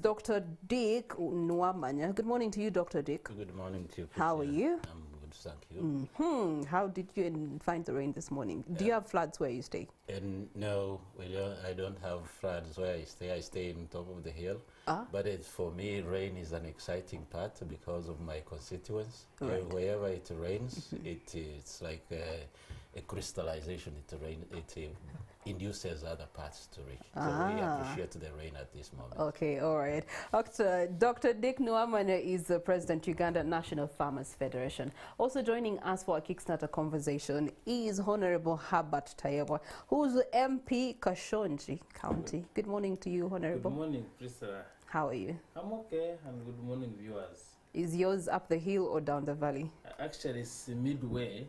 Dr. Dick Nwamanya. Good morning to you, Dr. Dick. Good morning to you, Priscilla. How are you? I'm good, thank you. How did you find the rain this morning? Do you have floods where you stay? No, I don't have floods where I stay. I stay on top of the hill. But for me, rain is an exciting part because of my constituents. Right. Wherever it rains, it's like a crystallization. It induces other parts to reach. So we appreciate the rain at this moment. Okay, all right. Dr. Dick Nwamanya is the President, Uganda National Farmers Federation. Also joining us for a Kickstarter conversation is Honorable Herbert Tayewa, who's MP Kashonji County. Good morning to you, Honorable. Good morning, Priscilla. How are you? I'm okay, and good morning, viewers. Is yours up the hill or down the valley? Actually, it's midway.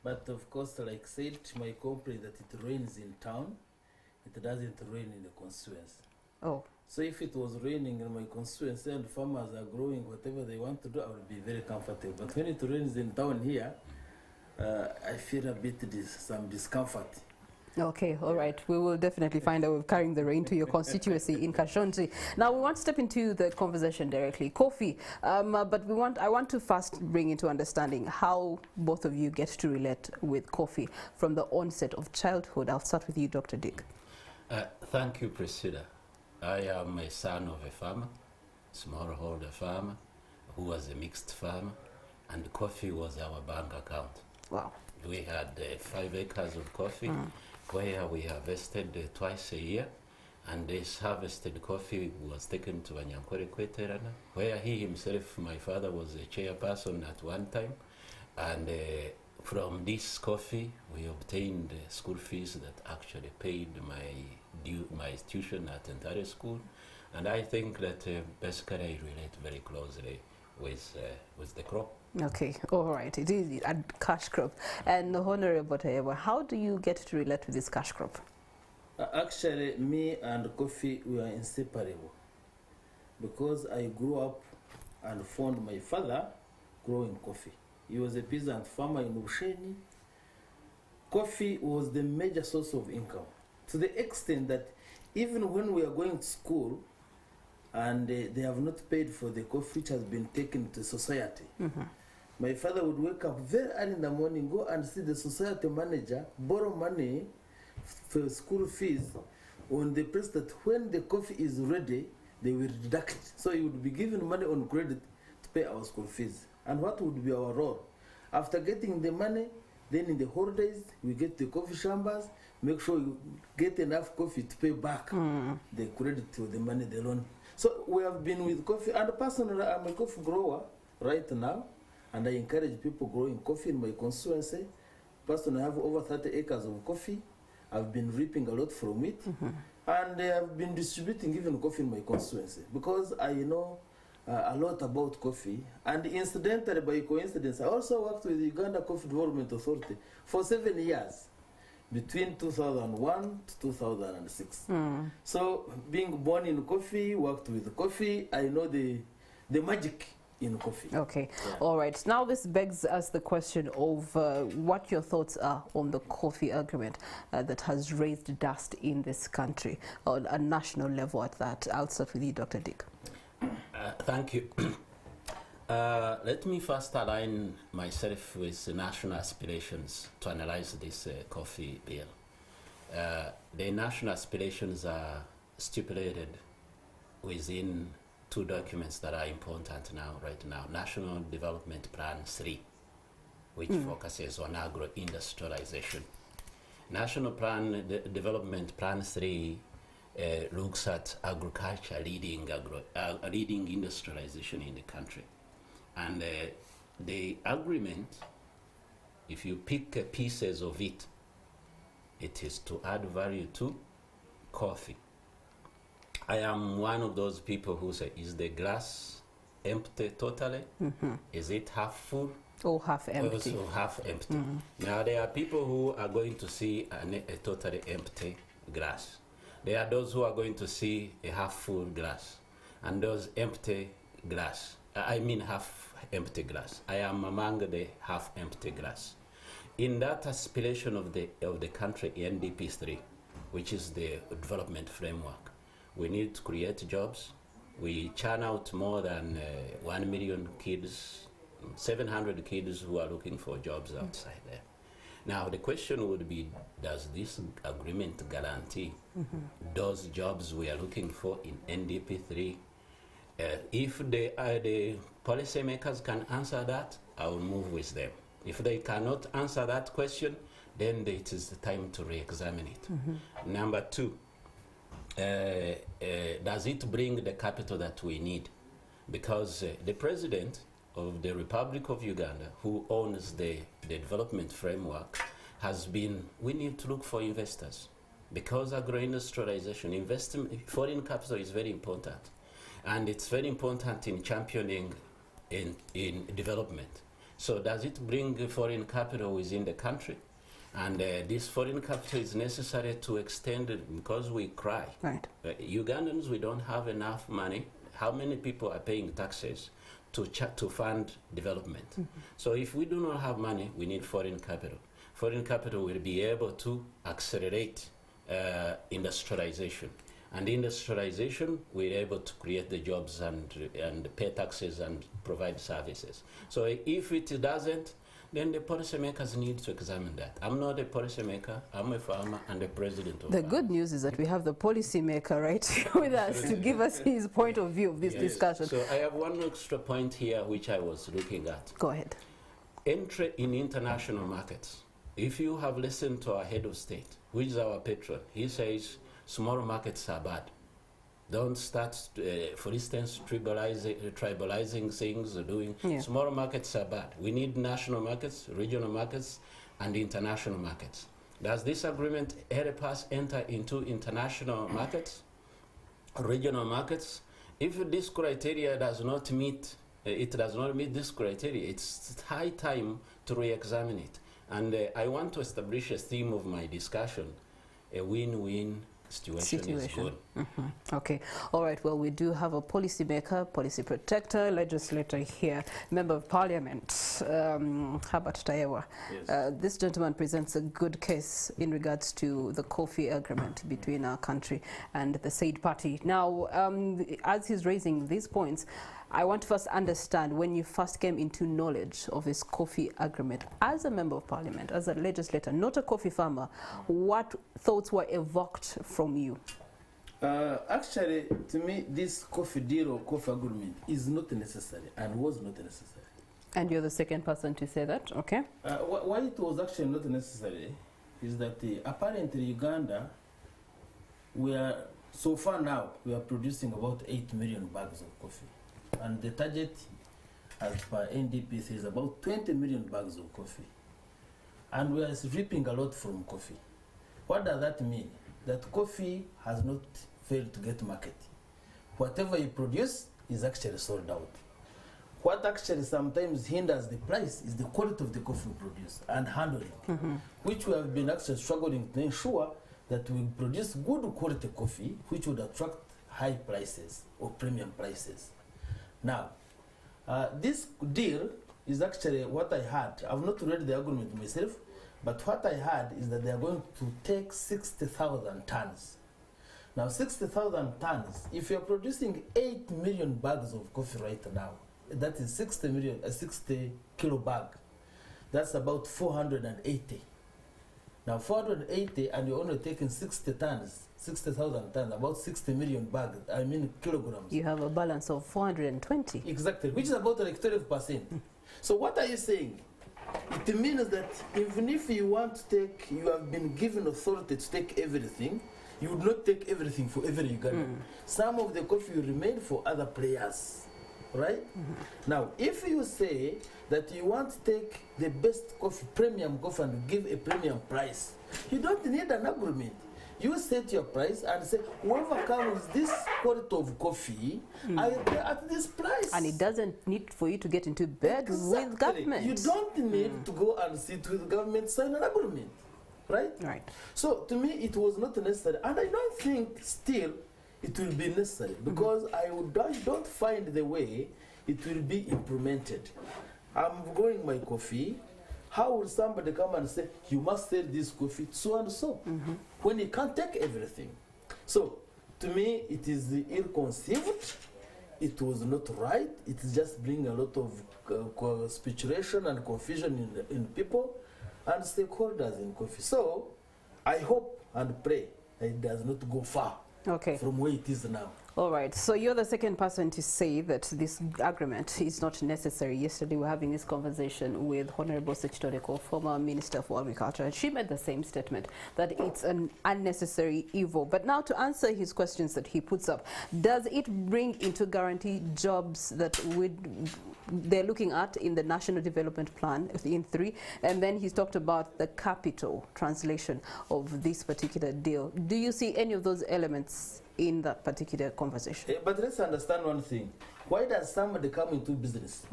But of course, like said, my complaint that it rains in town, it doesn't rain in the constituency. Oh. So if it was raining in my constituency and farmers are growing whatever they want to do, I would be very comfortable. But when it rains in town here, I feel a bit some discomfort. Okay, all right. We will definitely find out carrying the rain to your constituency in Kashonji. Now, we want to step into the conversation directly. Coffee, but I want to first bring into understanding how both of you get to relate with coffee from the onset of childhood. I'll start with you, Dr. Dick. Thank you, Priscilla. I am a son of a farmer, smallholder farmer, who was a mixed farmer, and coffee was our bank account. Wow. We had 5 acres of coffee where we harvested twice a year, and this harvested coffee was taken to Anyankwere Kweterana, where he himself, my father, was a chairperson at one time, and from this coffee we obtained school fees that actually paid my tuition at entire school, and I think that basically I relate very closely with the crop. Okay, all right. It is a cash crop. And Honorable Tayewa, how do you get to relate with this cash crop? Actually, me and coffee, we are inseparable. Because I grew up and found my father growing coffee. He was a peasant farmer in Usheni. Coffee was the major source of income, to the extent that even when we are going to school, and they have not paid for the coffee which has been taken to society. My father would wake up very early in the morning, go and see the society manager, borrow money for school fees on the place that when the coffee is ready, they will deduct it. So he would be given money on credit to pay our school fees. And what would be our role? After getting the money, then in the holidays, we get the coffee chambers, make sure you get enough coffee to pay back the credit to the money they loan. So we have been with coffee, and personally, I'm a coffee grower right now, and I encourage people growing coffee in my constituency. Personally, I have over 30 acres of coffee. I've been reaping a lot from it, and I've been distributing even coffee in my constituency because I know a lot about coffee. And incidentally, by coincidence, I also worked with the Uganda Coffee Development Authority for 7 years. Between 2001 to 2006. So being born in coffee, worked with coffee, I know the magic in coffee. Okay, all right. Now this begs us the question of what your thoughts are on the coffee agreement that has raised dust in this country on a national level at that. I'll start with you, Dr. Dick. Thank you. Let me first align myself with national aspirations to analyze this coffee bill. The national aspirations are stipulated within 2 documents that are important right now. National Development Plan 3, which focuses on agro-industrialization. National Development Plan 3 looks at agriculture leading industrialization in the country. And the agreement, if you pick pieces of it, it is to add value to coffee. I am one of those people who say, is the glass empty totally? Is it half full? Or half empty? Also half empty. Now there are people who are going to see a totally empty glass. There are those who are going to see a half full glass, and those empty glass. I mean half empty glass. I am among the half empty glass. In that aspiration of the country, NDP 3, which is the development framework, we need to create jobs, We churn out more than 1 million kids, 700 kids who are looking for jobs outside there. Now, the question would be, does this agreement guarantee those jobs we are looking for in NDP 3? If the policymakers can answer that, I will move with them. If they cannot answer that question, then it is the time to re-examine it. Number two, does it bring the capital that we need? Because the president of the Republic of Uganda, who owns the development framework, has been, we need to look for investors. Because agro-industrialization, foreign capital is very important. And it's very important in championing in development. So does it bring foreign capital within the country? And this foreign capital is necessary to extend it because we cry. Right. Ugandans, we don't have enough money. How many people are paying taxes to fund development? So if we do not have money, we need foreign capital. Foreign capital will be able to accelerate industrialization. And industrialization, we're able to create the jobs and pay taxes and provide services. So if it doesn't, then the policymakers need to examine that. I'm not a policymaker, I'm a farmer and a president of The farmers. good news is that we have the policymaker right with us to give us his point of view of this discussion. So I have one extra point here which I was looking at. Go ahead. Entry in international markets. If you have listened to our head of state, which is our patron, he says small markets are bad. Don't start, for instance, tribalizing things, doing small markets are bad. We need national markets, regional markets, and international markets. Does this agreement help us enter into international markets, regional markets? If this criteria does not meet, it does not meet this criteria, it's high time to re-examine it. And I want to establish a theme of my discussion, a win-win situation is good. Okay. All right. Well, we do have a policymaker, policy protector, legislator here, member of parliament, Herbert Tayewa. Yes. This gentleman presents a good case in regards to the coffee agreement between our country and the said party. Now, as he's raising these points, I want to first understand, when you first came into knowledge of this coffee agreement, as a member of parliament, as a legislator, not a coffee farmer, what thoughts were evoked from you? Actually, to me, this coffee deal or coffee agreement is not necessary and was not necessary. And you're the second person to say that, okay? Why it was actually not necessary is that apparently Uganda, so far now, we are producing about 8 million bags of coffee. And the target, as per NDP, is about 20 million bags of coffee. And we are reaping a lot from coffee. What does that mean? That coffee has not failed to get market. Whatever you produce is actually sold out. What actually sometimes hinders the price is the quality of the coffee we produce and handling, which we have been actually struggling to ensure that we produce good quality coffee, which would attract high prices or premium prices. Now, this deal is actually what I heard. I've not read the agreement myself, but what I heard is that they are going to take 60,000 tons. Now, 60,000 tons, if you're producing 8 million bags of coffee right now, that is 60 kilo bag. That's about 480. Now, 480, and you're only taking 60 tons, 60,000 tons, about 60 million bags, kilograms. You have a balance of 420. Exactly, which is about like 12%. So what are you saying? It means that even if you want to take, you have been given authority to take everything, you would not take everything for every Ugandan. Some of the coffee will remain for other players, right? Now, if you say that you want to take the best coffee, premium coffee, and give a premium price, you don't need an agreement. You set your price and say, whoever comes with this quality of coffee, I pay at this price. And it doesn't need for you to get into bed with government. You don't need to go and sit with government, sign an agreement, right? Right. So to me, it was not necessary. And I don't think still it will be necessary because I don't find the way it will be implemented. I'm growing my coffee. How will somebody come and say, you must sell this coffee so and so, when you can't take everything? So, to me, it is ill-conceived, it was not right. It's just bring a lot of speculation and confusion in people and stakeholders in coffee. So I hope and pray that it does not go far from where it is now. All right, so you're the second person to say that this agreement is not necessary. Yesterday we were having this conversation with Honorable Sechitoreko, former Minister for Agriculture, and she made the same statement, that it's an unnecessary evil. But now to answer his questions that he puts up, does it bring into guarantee jobs that they're looking at in the National Development Plan in 3? And then he's talked about the capital translation of this particular deal. Do you see any of those elements in that particular conversation? But let's understand one thing. Why does somebody come into business?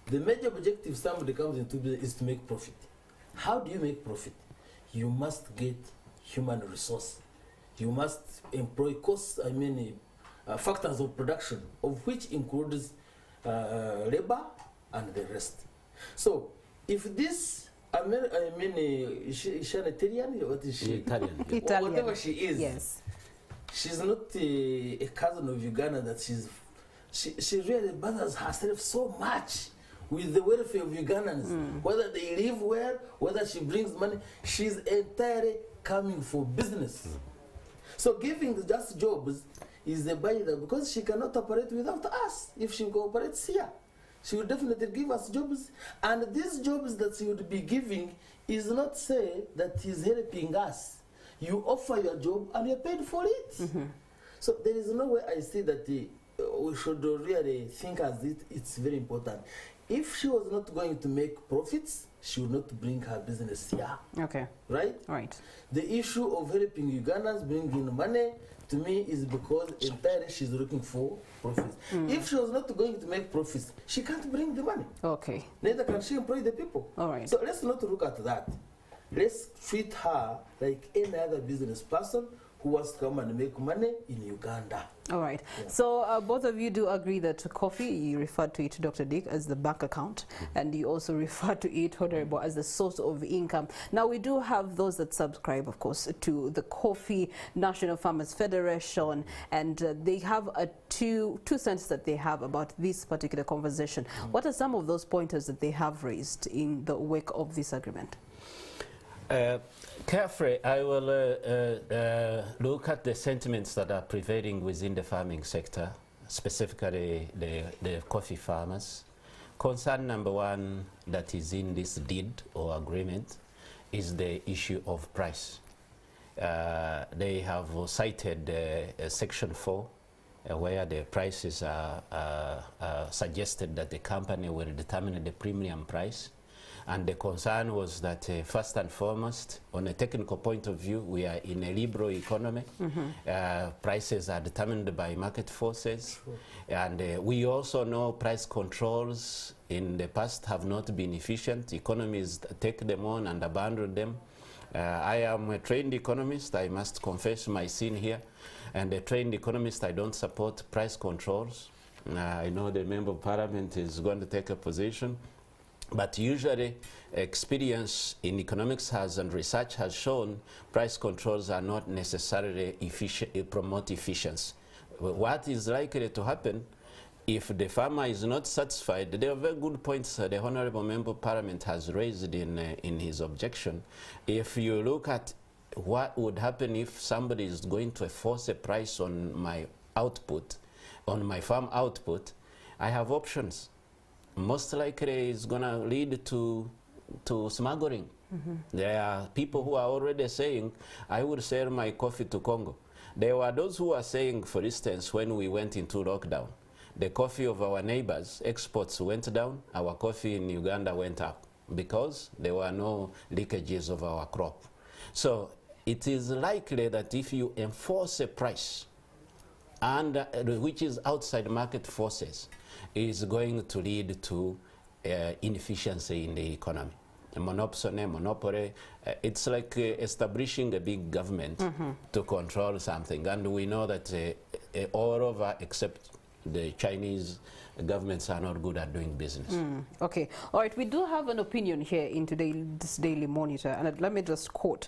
The major objective somebody comes into business is to make profit. How do you make profit? You must get human resource. You must employ costs, factors of production, of which includes labor and the rest. So if this, is she an Italian? What is she? Italian. Italian. Whatever she is. Yes. She's not a cousin of Uganda, that she really bothers herself so much with the welfare of Ugandans. Whether they live well, whether she brings money, she's entirely coming for business. So giving just jobs is a barrier, because she cannot operate without us. If she cooperates here, she will definitely give us jobs. And these jobs that she would be giving is not say that he's helping us. You offer your job and you're paid for it. So there is no way I see that we should really think as it's very important. If she was not going to make profits, she would not bring her business here. Okay. Right? Right. The issue of helping Ugandans bringing money, to me, is because entirely she's looking for profits. If she was not going to make profits, she can't bring the money. Okay. Neither can she employ the people. All right. So let's not look at that. Let's treat her like any other business person who wants to come and make money in Uganda. All right. Yeah. So both of you do agree that coffee, you referred to it, Dr. Dick, as the bank account, and you also refer to it, Honorable, as the source of income. Now, we do have those that subscribe, of course, to the Coffee National Farmers Federation, and they have a two cents that they have about this particular conversation. What are some of those pointers that they have raised in the wake of this agreement? Carefully, I will look at the sentiments that are prevailing within the farming sector, specifically the coffee farmers. Concern number one that is in this deed or agreement is the issue of price. They have cited Section 4, where the prices are suggested that the company will determine the premium price. And the concern was that first and foremost, on a technical point of view, we are in a liberal economy. Prices are determined by market forces. And we also know price controls in the past have not been efficient. Economies take them on and abandon them. I am a trained economist. I must confess my sin here. And a trained economist, I don't support price controls. I know the Member of Parliament is going to take a position. But usually, experience in economics and research has shown price controls are not necessarily promote efficiency. What is likely to happen if the farmer is not satisfied? There are very good points the Honorable Member of Parliament has raised in his objection. If you look at what would happen if somebody is going to force a price on my output, on my farm output, I have options. Most likely it's going to lead to smuggling. There are people who are already saying, I would sell my coffee to Congo. There were those who are saying, for instance, when we went into lockdown, the coffee of our neighbors, exports went down, our coffee in Uganda went up because there were no leakages of our crop. So it is likely that if you enforce a price, and which is outside market forces, is going to lead to inefficiency in the economy. A monopoly, it's like establishing a big government to control something. And we know that all over, except the Chinese governments are not good at doing business. Okay, all right, we do have an opinion here in today's Daily Monitor, and let me just quote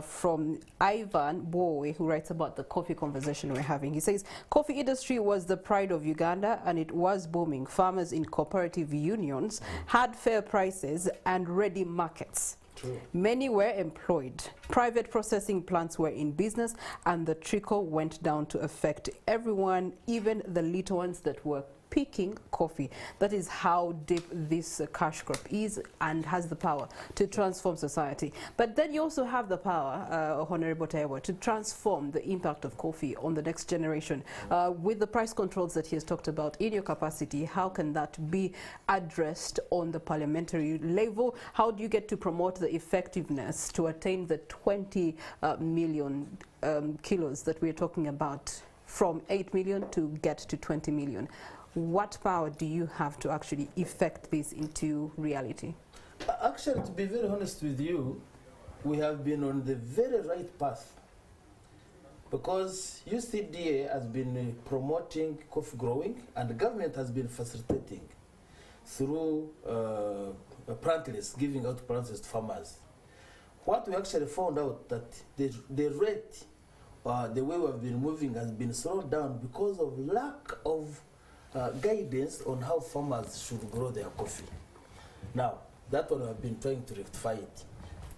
from Ivan Bowe, who writes about the coffee conversation we're having. He says, coffee industry was the pride of Uganda and it was booming. Farmers in cooperative unions had fair prices and ready markets. True. Many were employed. Private processing plants were in business, and the trickle went down to affect everyone, even the little ones that were picking coffee. That is how deep this cash crop is and has the power to transform society. But then you also have the power, Honorable Taiwo, to transform the impact of coffee on the next generation. With the price controls that he has talked about, in your capacity, how can that be addressed on the parliamentary level? How do you get to promote the effectiveness to attain the 20 million kilos that we're talking about, from 8 million to get to 20 million? What power do you have to actually effect this into reality? Actually, to be very honest with you, we have been on the very right path, because UCDA has been promoting coffee growing and the government has been facilitating through plantlets, giving out plantlets to farmers. What we actually found out that the rate, the way we have been moving has been slowed down because of lack of guidance on how farmers should grow their coffee. Now, that's what I've been trying to rectify it.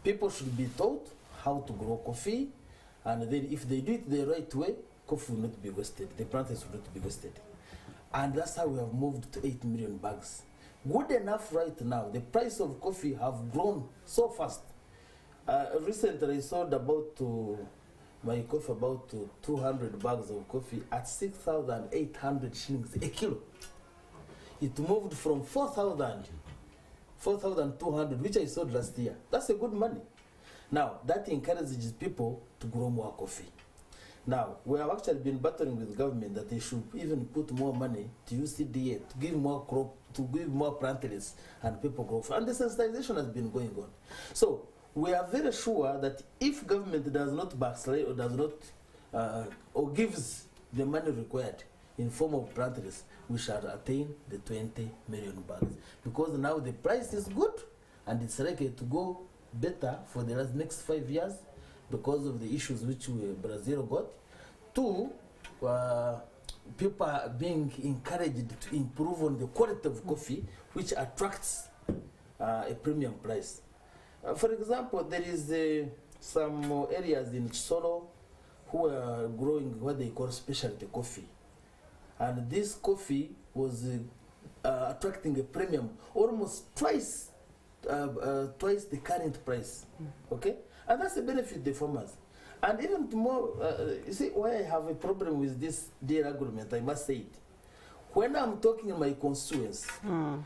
People should be taught how to grow coffee, and then if they do it the right way, coffee will not be wasted, the plants will not be wasted. And that's how we have moved to 8 million bags. Good enough right now. The price of coffee have grown so fast. Recently I sold about my coffee, about 200 bags of coffee at 6,800 shillings a kilo. It moved from 4,200, which I sold last year. That's a good money. Now, that encourages people to grow more coffee. Now, we have actually been battling with government that they should even put more money to UCDA, to give more crop, to give more plantlets, and people grow. And the sensitization has been going on. So, we are very sure that if government does not backslide or does not, or gives the money required in form of plantlets, we shall attain the 20 million bags. Because now the price is good and it's likely to go better for the next 5 years because of the issues which Brazil got. Two, people are being encouraged to improve on the quality of coffee, which attracts a premium price. For example, there is some areas in Solo who are growing what they call specialty coffee. And this coffee was attracting a premium almost twice the current price. Okay? And that's a benefit to the farmers. And even more, you see why I have a problem with this deal agreement, I must say it. When I'm talking in my constituents, I'm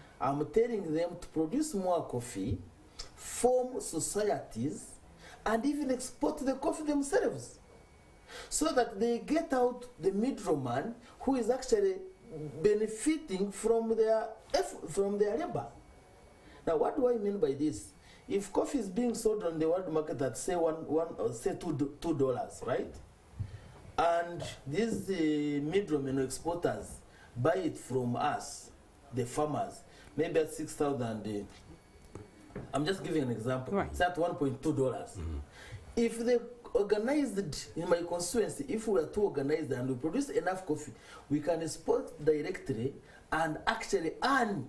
telling them to produce more coffee, form societies, and even export the coffee themselves, so that they get out the middleman who is actually benefiting from their labor. Now, what do I mean by this? If coffee is being sold on the world market at say $2, right? And these middlemen exporters buy it from us, the farmers, maybe at 6,000. I'm just giving an example. Right. It's at $1.2. If they organized in my constituency, if we are too organized and we produce enough coffee, we can export directly and actually earn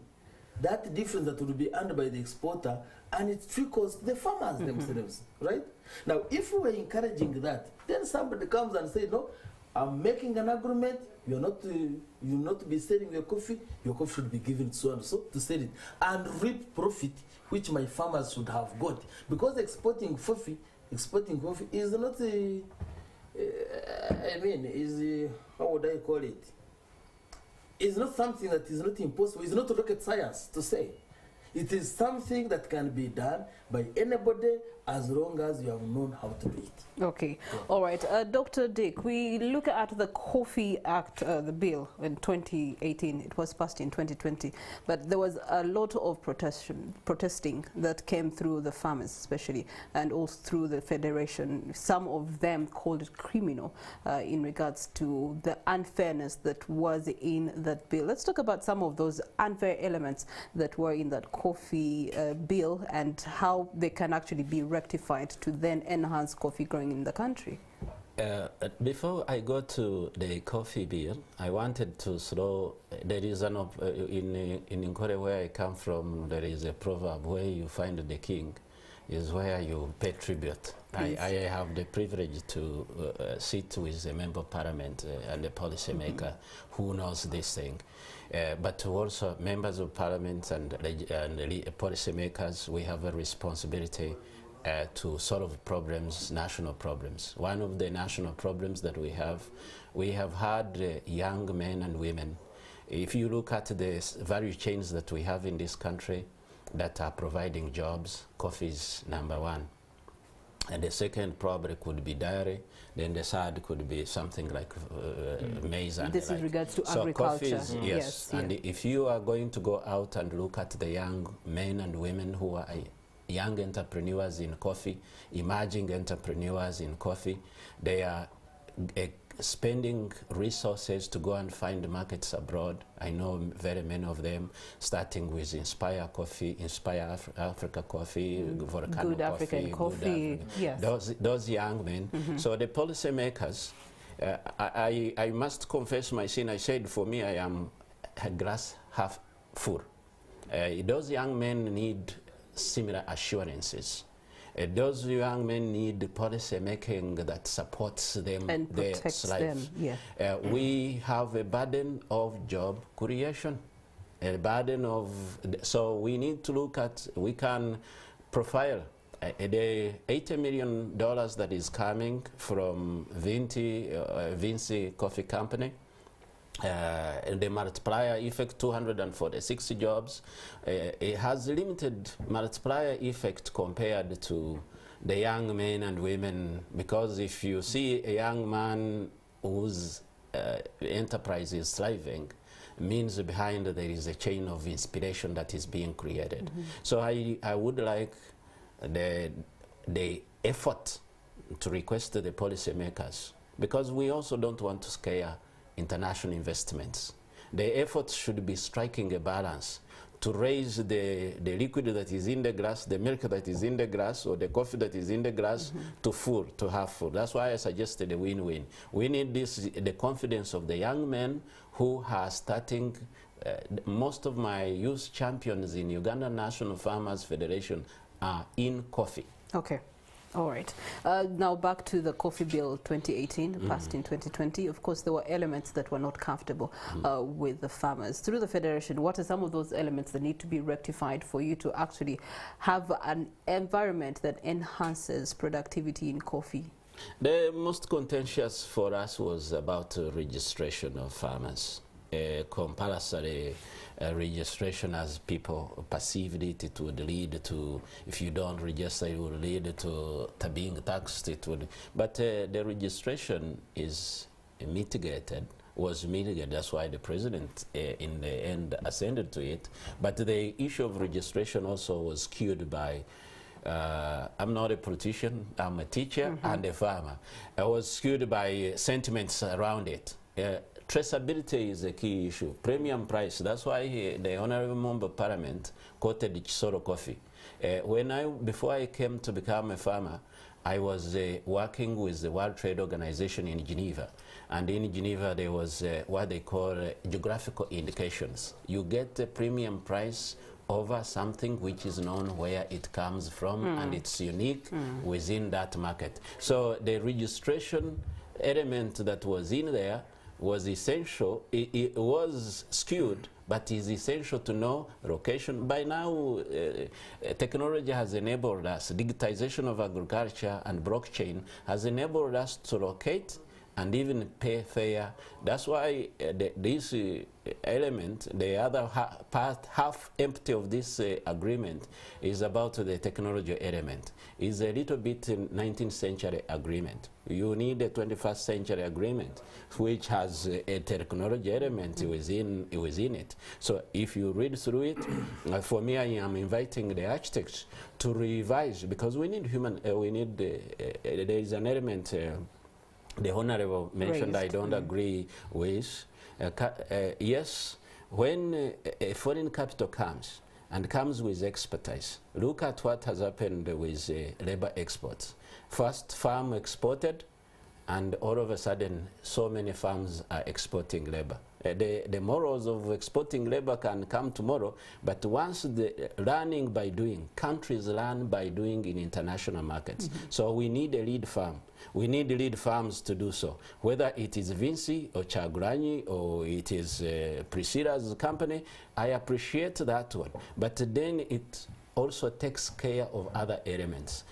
that difference that will be earned by the exporter, and it trickles to the farmers themselves, right? Now, if we were encouraging that, then somebody comes and says, no, I'm making an agreement, you'll not be selling your coffee should be given to so and so to sell it, and reap profit, which my farmers should have got. Because exporting coffee is not how would I call it? It's not something that is not impossible. It's not rocket science to say. It is something that can be done by anybody as long as you have known how to do it. Okay, all right. Dr. Dick, we look at the Coffee Act, the bill in 2018. It was passed in 2020, but there was a lot of protesting that came through the farmers especially, and also through the federation. Some of them called it criminal in regards to the unfairness that was in that bill. Let's talk about some of those unfair elements that were in that coffee bill and how they can actually be rectified to then enhance coffee growing in the country. Before I go to the coffee bill, I wanted to throw, there is an, in Nkore where I come from, there is a proverb, where you find the king is where you pay tribute. I have the privilege to sit with a member of parliament and a policymaker who knows this thing. But also members of parliament and policymakers, we have a responsibility to solve problems, national problems. One of the national problems that we have had young men and women. If you look at the value chains that we have in this country that are providing jobs, coffee is number one. And the second probably could be dairy, then the third could be something like maize and this like. is regards to so agriculture. Coffee is, yes, and if you are going to go out and look at the young men and women who are young entrepreneurs in coffee, emerging entrepreneurs in coffee, they are spending resources to go and find markets abroad. I know very many of them, starting with Inspire Coffee, Inspire Africa Coffee, Volcano Good African Coffee, yes. Those young men. So the policymakers, I must confess my sin. I said for me, I am a glass half full. Those young men need similar assurances. Those young men need policy making that supports them and protects them. Yeah. We have a burden of job creation, a burden of, so we need to look at, we can profile the $80 million that is coming from Vinci Coffee Company. The multiplier effect, 246 jobs. It has limited multiplier effect compared to the young men and women, because if you see a young man whose enterprise is thriving, means behind there is a chain of inspiration that is being created. So I would like the effort to request the policymakers, because we also don't want to scare international investments. The effort should be striking a balance to raise the liquid that is in the grass, the milk that is in the grass, or the coffee that is in the grass to full, to have full. That's why I suggested a win-win. We need the confidence of the young men who are starting. Most of my youth champions in Uganda National Farmers Federation are in coffee. Okay. All right. Now back to the coffee bill 2018, passed in 2020. Of course, there were elements that were not comfortable with the farmers. Through the Federation, what are some of those elements that need to be rectified for you to actually have an environment that enhances productivity in coffee? The most contentious for us was about registration of farmers. Compulsory registration, as people perceived it, it would lead to, if you don't register, it would lead to being taxed. It would, but the registration is mitigated, was mitigated. That's why the president in the end ascended to it. But the issue of registration also was skewed by, I'm not a politician, I'm a teacher and a farmer. I was skewed by sentiments around it. Traceability is a key issue. Premium price, that's why the Honorable Member of Parliament quoted Chisoro coffee. Before I came to become a farmer, I was working with the World Trade Organization in Geneva. And in Geneva, there was what they call geographical indications. You get a premium price over something which is known where it comes from and it's unique within that market. So the registration element that was in there was essential. It was skewed, but it's essential to know location. By now, technology has enabled us, digitization of agriculture and blockchain has enabled us to locate and even pay fair. That's why this element, the other part, half empty of this agreement, is about the technology element. It's a little bit 19th century agreement. You need a 21st century agreement which has a technology element within it. So if you read through it, for me, I am inviting the architects to revise, because we need there is an element the Honorable mentioned I don't agree with. Yes, when a foreign capital comes and comes with expertise, look at what has happened with labor exports. First, farm exported, and all of a sudden, so many farms are exporting labor. The morals of exporting labor can come tomorrow, but once learning by doing, countries learn by doing in international markets. So we need a lead farm. We need lead farms to do so. Whether it is Vinci or Chaguranyi or it is Priscilla's company, I appreciate that one. But then it also takes care of other elements.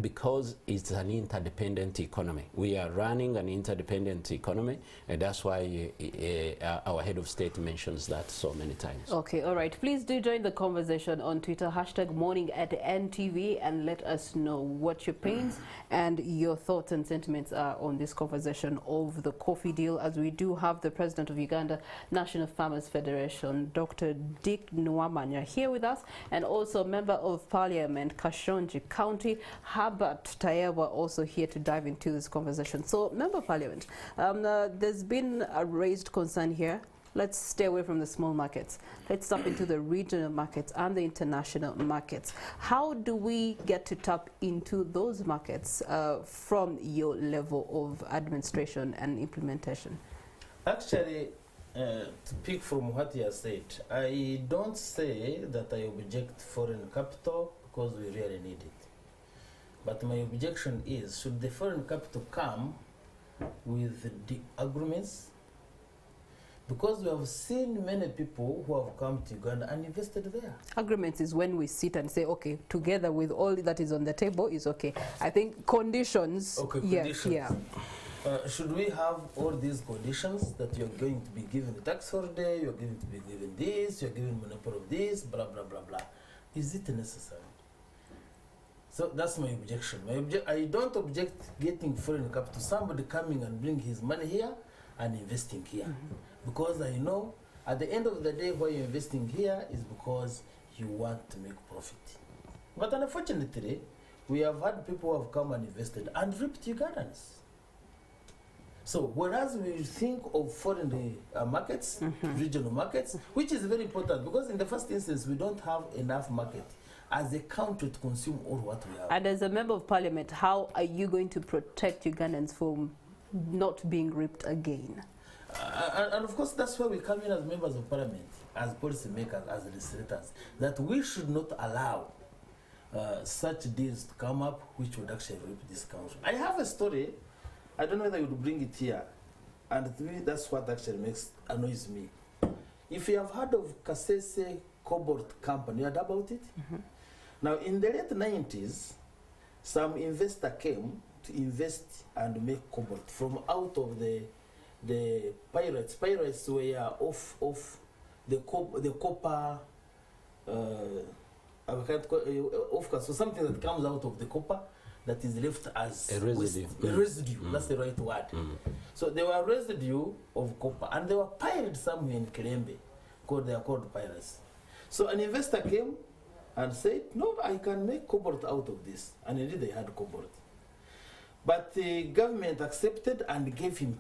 Because it's an interdependent economy. We are running an interdependent economy, and that's why our head of state mentions that so many times. Okay, all right. Please do join the conversation on Twitter, #morning at NTV, and let us know what your pains and your thoughts and sentiments are on this conversation of the coffee deal, as we do have the President of Uganda National Farmers Federation, Dr. Dick Nwamanya, here with us, and also Member of Parliament, Kashonji County, Herbert Tayewa, also here to dive into this conversation. So, Member of Parliament, there's been a raised concern here. Let's stay away from the small markets. Let's tap into the regional markets and the international markets. How do we get to tap into those markets from your level of administration and implementation? Actually, to pick from what you have said, I don't say that I object foreign capital because we really need it. But my objection is, should the foreign capital come with the agreements? Because we have seen many people who have come to Uganda and invested there. Agreements is when we sit and say, okay, together with all that is on the table is okay. I think conditions. Okay, yes, conditions. yeah. Should we have all these conditions that you're going to be given a tax holiday, you're going to be given this, you're given monopoly of this, blah, blah, blah, blah. Is it necessary? So that's my objection. I don't object getting foreign capital, somebody coming and bring his money here and investing here. Because I know at the end of the day why you're investing here is because you want to make profit. But unfortunately, we have had people who have come and invested and ripped Ugandans. So whereas we think of foreign markets, regional markets, which is very important, because in the first instance we don't have enough market as a country to consume all what we have. And as a Member of Parliament, how are you going to protect Ugandans from not being ripped again? And of course, that's where we come in as members of Parliament, as policy makers, as legislators, that we should not allow such deals to come up which would actually rip this country. I have a story, I don't know whether you would bring it here, and to me that's what actually annoys me. If you have heard of Kasese Cobalt Company, you heard about it? Now, in the late 90s, some investor came to invest and make cobalt from out of the pirates. Pirates were off the copper, so something that comes out of the copper that is left as a residue. Residue, that's the right word. So there were residue of copper, and they were pirates somewhere in Kirembe, they are called pirates. So an investor came and said, no, I can make cobalt out of this. And indeed they had cobalt. But the government accepted and gave him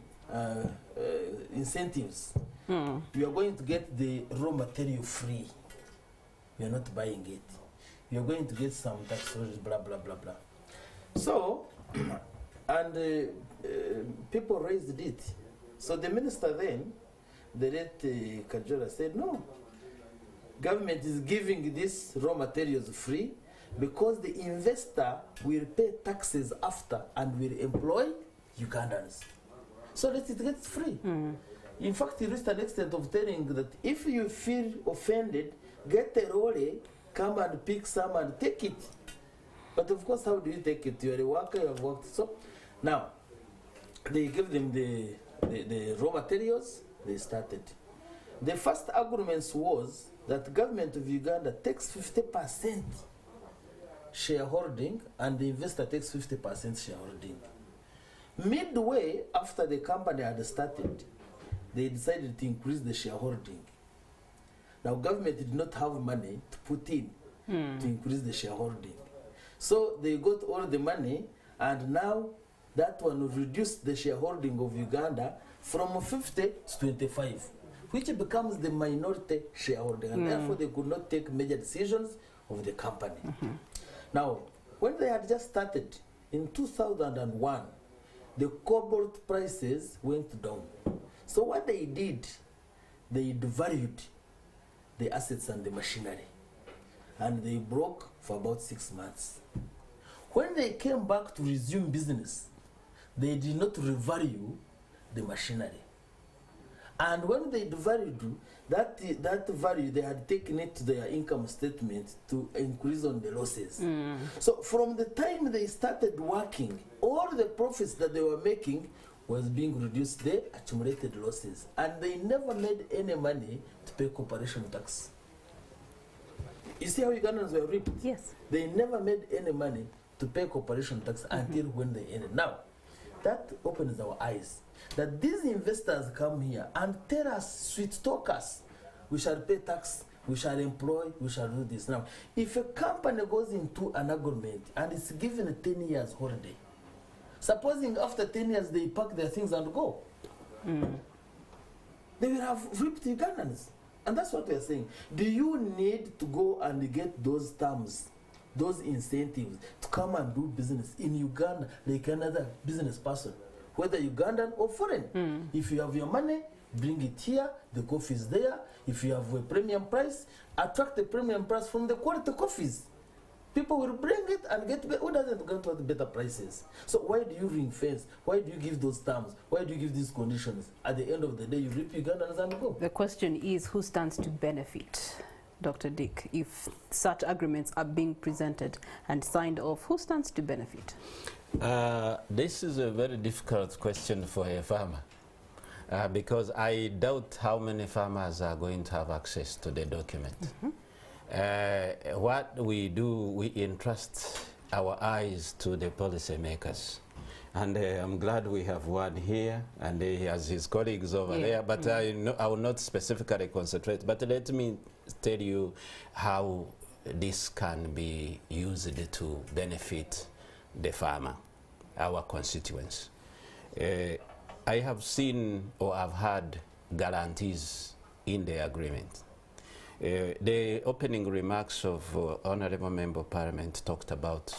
incentives. You are going to get the raw material free. You are not buying it. You are going to get some tax credits, blah, blah, blah, blah. So, and people raised it. So the minister then, the late Kajora, said, no, government is giving these raw materials free because the investor will pay taxes after and will employ Ugandans. So let it get free. In fact, he reached an extent of telling that if you feel offended, get a lorry, come and pick some and take it. But of course, how do you take it? You're a worker, you have worked. So now, they gave them the raw materials, they started. The first agreements was that the government of Uganda takes 50% shareholding and the investor takes 50% shareholding. Midway after the company had started, they decided to increase the shareholding. Now government did not have money to put in to increase the shareholding. So they got all the money, and now that one reduced the shareholding of Uganda from 50 to 25, which becomes the minority shareholding, and therefore they could not take major decisions of the company. Now, when they had just started, in 2001, the cobalt prices went down. So what they did, they devalued the assets and the machinery, and they broke for about 6 months. When they came back to resume business, they did not revalue the machinery. And when they devalued that value, they had taken it to their income statement to increase on the losses. So from the time they started working, all the profits that they were making was being reduced, the accumulated losses. And they never made any money to pay corporation tax. You see how Ugandans were reaped? Yes. They never made any money to pay corporation tax until when they ended. Now, that opens our eyes that these investors come here and tell us, sweet talkers, we shall pay tax, we shall employ, we shall do this. Now, if a company goes into an agreement and it's given a 10 years holiday, supposing after 10 years they pack their things and go, they will have reaped Ugandans. And that's what we are saying. Do you need to go and get those terms, those incentives to come and do business in Uganda like another business person, whether Ugandan or foreign? If you have your money, bring it here, the coffee is there. If you have a premium price, attract the premium price from the quality coffees. People will bring it and get, who doesn't go to the better prices? So why do you ring fence? Why do you give those terms? Why do you give these conditions? At the end of the day, you reap Ugandans and go. The question is, who stands to benefit, Dr. Dick, if such agreements are being presented and signed off? Who stands to benefit? This is a very difficult question for a farmer because I doubt how many farmers are going to have access to the document. What we do, we entrust our eyes to the policymakers. And I'm glad we have one here, and he has his colleagues over there, but I will not specifically concentrate. But let me tell you how this can be used to benefit the farmer, our constituents. I have seen or I've had guarantees in the agreement. The opening remarks of Honorable Member of Parliament talked about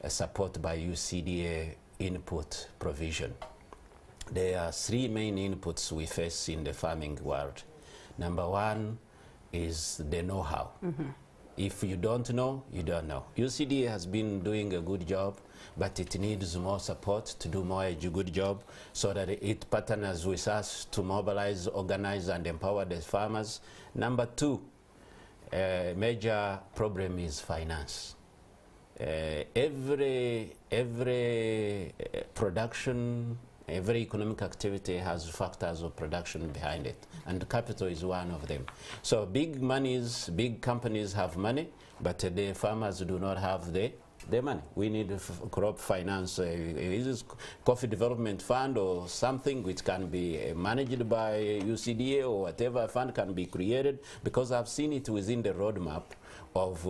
support by UCDA input provision. There are three main inputs we face in the farming world. Number one is the know-how. If you don't know, you don't know. UCDA has been doing a good job, but it needs more support to do more a good job so that it partners with us to mobilize, organize, and empower the farmers. Number two, major problem is finance. Every production, every economic activity has factors of production behind it, and capital is one of them. So big companies have money, but the farmers do not have the money. We need crop finance, is this coffee development fund or something which can be managed by UCDA or whatever fund can be created, because I've seen it within the roadmap of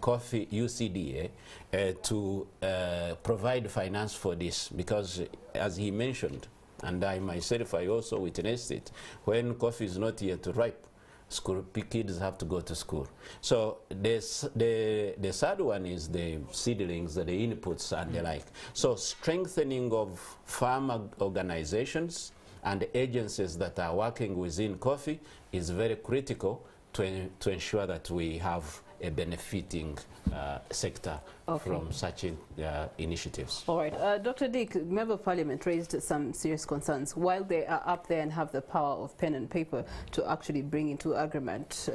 coffee UCDA to provide finance for this, because as he mentioned, and I myself, I also witnessed it, when coffee is not yet ripe, kids have to go to school. So the third one is the seedlings, the inputs and the like. So strengthening of farm organizations and agencies that are working within coffee is very critical to ensure that we have a benefiting sector from such initiatives. All right. Dr. Dick, Member of Parliament raised some serious concerns. While they are up there and have the power of pen and paper to actually bring into agreement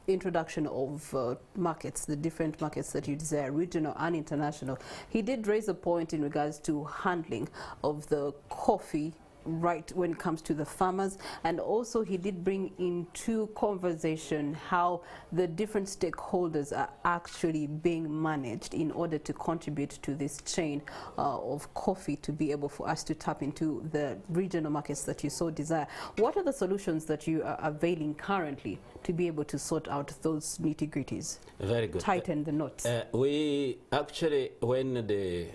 introduction of markets, the different markets that you desire, regional and international, he did raise a point in regards to handling of the coffee right when it comes to the farmers, and also he did bring into conversation how the different stakeholders are actually being managed in order to contribute to this chain of coffee to be able for us to tap into the regional markets that you so desire. What are the solutions that you are availing currently to be able to sort out those nitty-gritties? Very good. Tighten the knots. We actually, when the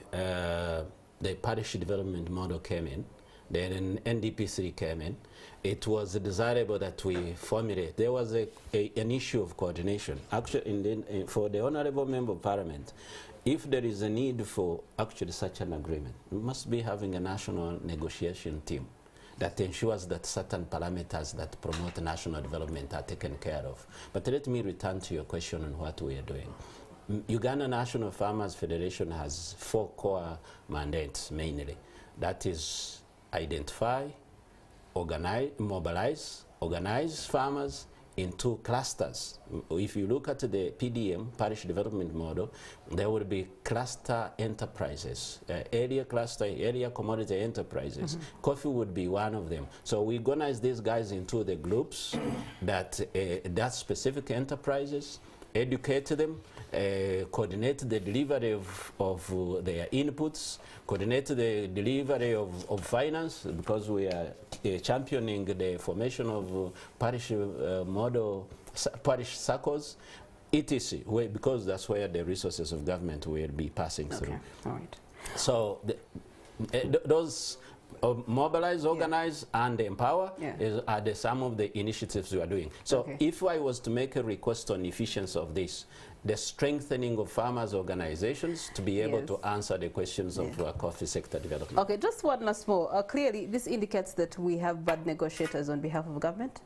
parish development model came in, then NDP3 came in, it was desirable that we formulate. There was an issue of coordination. Actually, for the Honorable Member of Parliament, if there is a need for actually such an agreement, we must be having a national negotiation team that ensures that certain parameters that promote national development are taken care of. But let me return to your question on what we are doing. Uganda National Farmers Federation has 4 core mandates mainly. That is identify, organize, mobilize, organize farmers into clusters. If you look at the PDM, Parish Development Model, there will be cluster enterprises, area cluster, area commodity enterprises. Coffee would be one of them. So we organize these guys into the groups that specific enterprises, educate them, coordinate the delivery of their inputs, coordinate the delivery of finance, because we are championing the formation of parish model, parish circles, etc., because that's where the resources of government will be passing through. All right. So those mobilize, organize, and empower are some of the initiatives we are doing. So if I was to make a request on efficiency of this, the strengthening of farmers' organizations to be able to answer the questions of coffee sector development. Okay, just one last more. Clearly, this indicates that we have bad negotiators on behalf of government.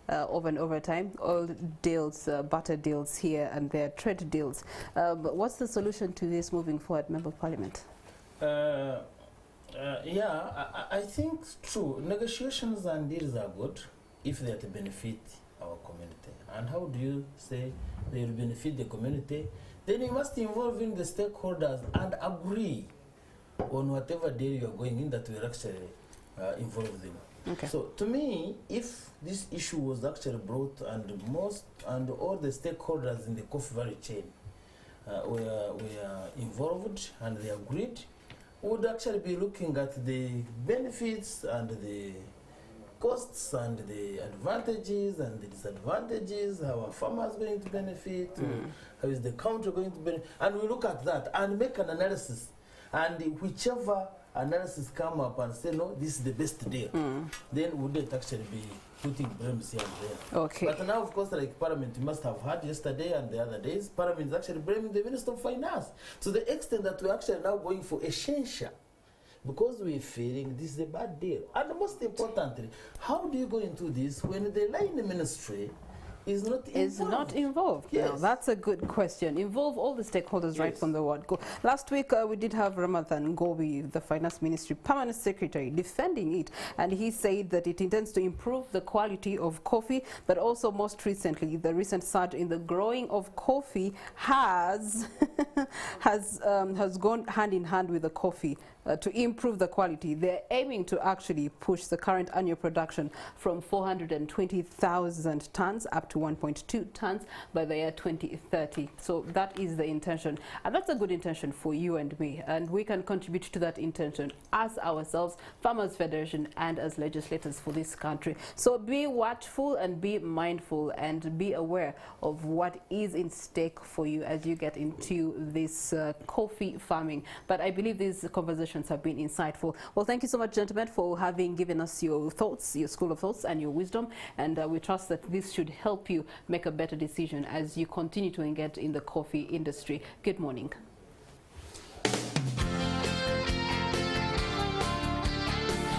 Over and over time, all deals, barter deals here and there, trade deals. But what's the solution to this moving forward, Member of Parliament? I think true. Negotiations and deals are good if they are to benefit our community. And how do you say they will benefit the community? Then you must involve in the stakeholders and agree on whatever deal you are going in that will actually involve them. Okay. So to me, if this issue was actually brought and all the stakeholders in the coffee value chain were involved and they agreed, would actually be looking at the benefits and the costs and the advantages and the disadvantages, how are farmers going to benefit, how is the country going to benefit, and we look at that and make an analysis, and whichever analysis come up and say, no, this is the best deal, then wouldn't actually be putting blames here and there. Okay. But now, of course, like Parliament, you must have heard yesterday and the other days, Parliament is actually blaming the Minister of Finance to the extent that we're actually now going for a censure because we're feeling this is a bad deal. And most importantly, how do you go into this when the line ministry is not involved? Yes. Now, that's a good question. Involve all the stakeholders right from the word go. Last week, we did have Ramadhan Gobi, the Finance Ministry Permanent Secretary, defending it, and he said that it intends to improve the quality of coffee, but also most recently, the recent surge in the growing of coffee has gone hand in hand with the coffee. To improve the quality, they're aiming to actually push the current annual production from 420,000 tons up to 1.2 tons by the year 2030. So that is the intention, and that's a good intention for you and me, and we can contribute to that intention as ourselves, Farmers Federation, and as legislators for this country. So be watchful and be mindful and be aware of what is in stake for you as you get into this coffee farming. But I believe these conversations have been insightful. Well, thank you so much, gentlemen, for having given us your thoughts, your school of thoughts and your wisdom, and we trust that this should help you make a better decision as you continue to engage in the coffee industry. Good morning.